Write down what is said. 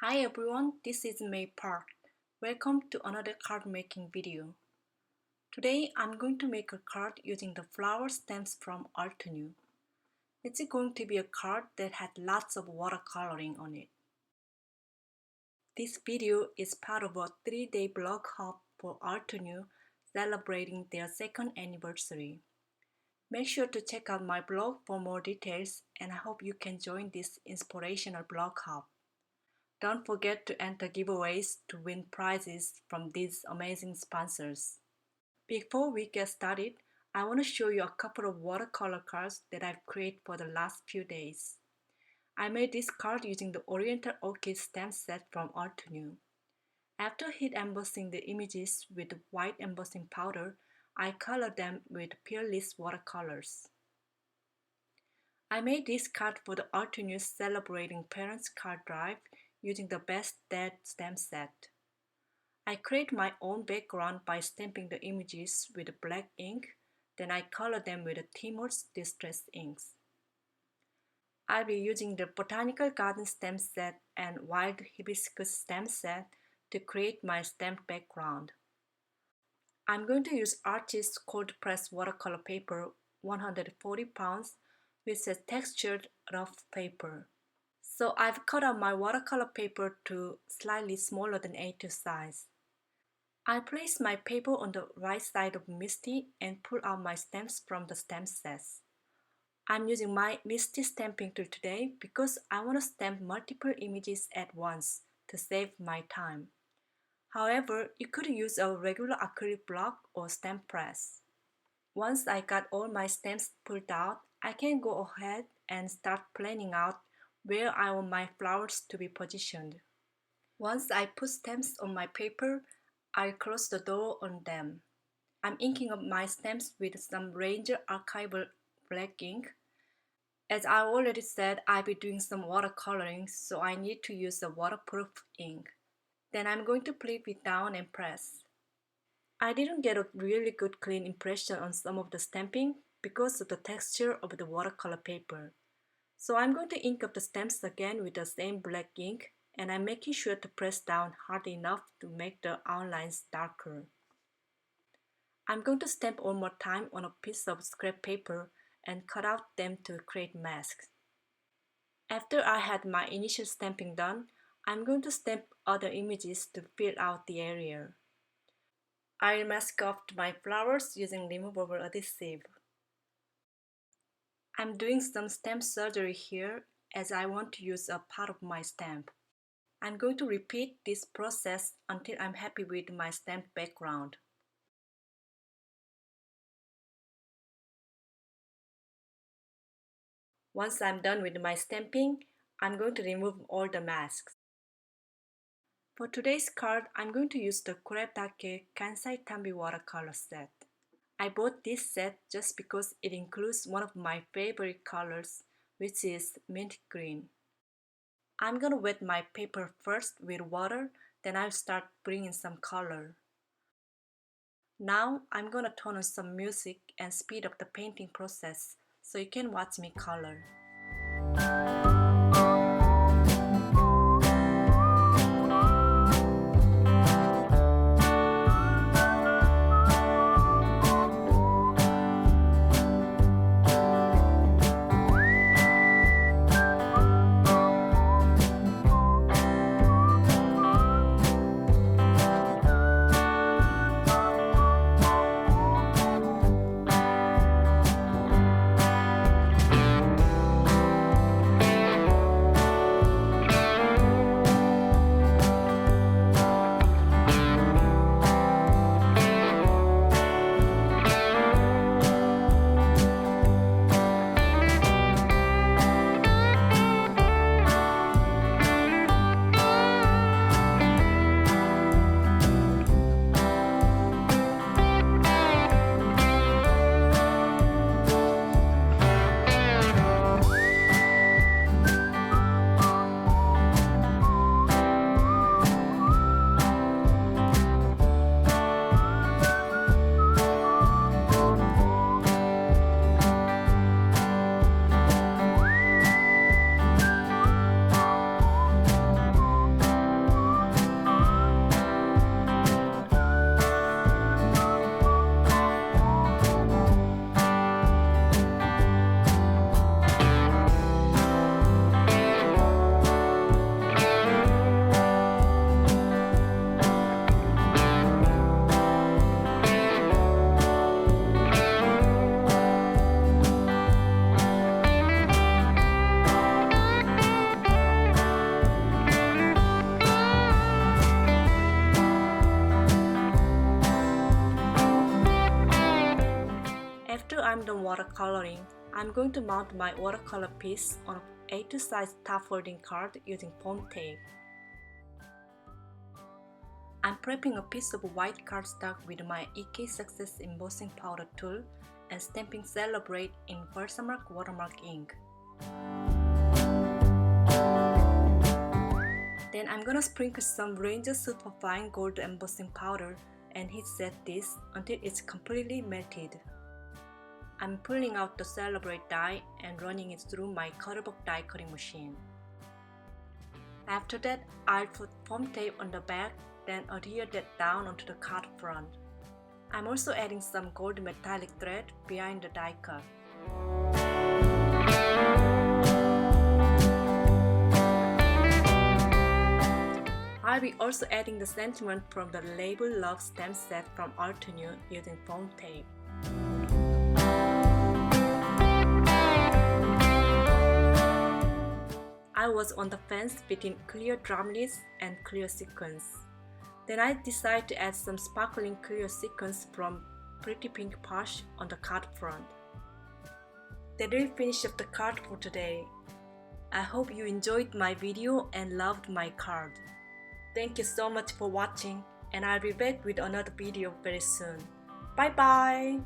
Hi everyone, this is May Park. Welcome to another card making video. Today I'm going to make a card using the flower stems from Altenew. It's going to be a card that had lots of watercoloring on it. This video is part of a 3-day blog hop for Altenew celebrating their second anniversary. Make sure to check out my blog for more details and I hope you can join this inspirational blog hop. Don't forget to enter giveaways to win prizes from these amazing sponsors. Before we get started, I want to show you a couple of watercolor cards that I've created for the last few days. I made this card using the Oriental Orchid stamp set from Altenew. After heat embossing the images with white embossing powder, I colored them with peerless watercolors. I made this card for the Altenew Celebrating Parents card drive using the Best Dad stamp set. I create my own background by stamping the images with black ink, then I color them with Timur's Distress inks. I'll be using the Botanical Garden stamp set and Wild Hibiscus stamp set to create my stamp background. I'm going to use Artist cold press watercolor paper 140 pounds which is textured rough paper. So I've cut out my watercolor paper to slightly smaller than A2 size. I place my paper on the right side of MISTI and pull out my stamps from the stamp sets. I'm using my MISTI stamping tool today because I want to stamp multiple images at once to save my time. However, you could use a regular acrylic block or stamp press. Once I got all my stamps pulled out, I can go ahead and start planning out where I want my flowers to be positioned. Once I put stamps on my paper, I close the door on them. I'm inking up my stamps with some Ranger Archival black ink. As I already said, I'll be doing some watercoloring, so I need to use a waterproof ink. Then I'm going to flip it down and press. I didn't get a really good clean impression on some of the stamping because of the texture of the watercolor paper. So I'm going to ink up the stamps again with the same black ink and I'm making sure to press down hard enough to make the outlines darker. I'm going to stamp one more time on a piece of scrap paper and cut out them to create masks. After I had my initial stamping done, I'm going to stamp other images to fill out the area. I'll mask off my flowers using removable adhesive. I'm doing some stamp surgery here as I want to use a part of my stamp. I'm going to repeat this process until I'm happy with my stamp background. Once I'm done with my stamping, I'm going to remove all the masks. For today's card, I'm going to use the Kuretake Gansai Tambi watercolor set. I bought this set just because it includes one of my favorite colors, which is mint green. I'm gonna wet my paper first with water, then I'll start bringing some color. Now I'm gonna turn on some music and speed up the painting process so you can watch me color. I'm done watercoloring, I'm going to mount my watercolor piece on an A2 size top folding card using foam tape. I'm prepping a piece of white cardstock with my EK Success embossing powder tool and stamping Celebrate in Versamark watermark ink. Then I'm gonna sprinkle some Ranger Superfine Gold embossing powder and heat set this until it's completely melted. I'm pulling out the Celebrate die and running it through my Cutterbox die cutting machine. After that, I'll put foam tape on the back, then adhere that down onto the card front. I'm also adding some gold metallic thread behind the die cut. I'll be also adding the sentiment from the Label Love stamp set from Altenew using foam tape. I was on the fence between clear drumlets and clear sequins. Then I decided to add some sparkling clear sequins from Pretty Pink Posh on the card front. That will finish up the card for today. I hope you enjoyed my video and loved my card. Thank you so much for watching, and I'll be back with another video very soon. Bye bye!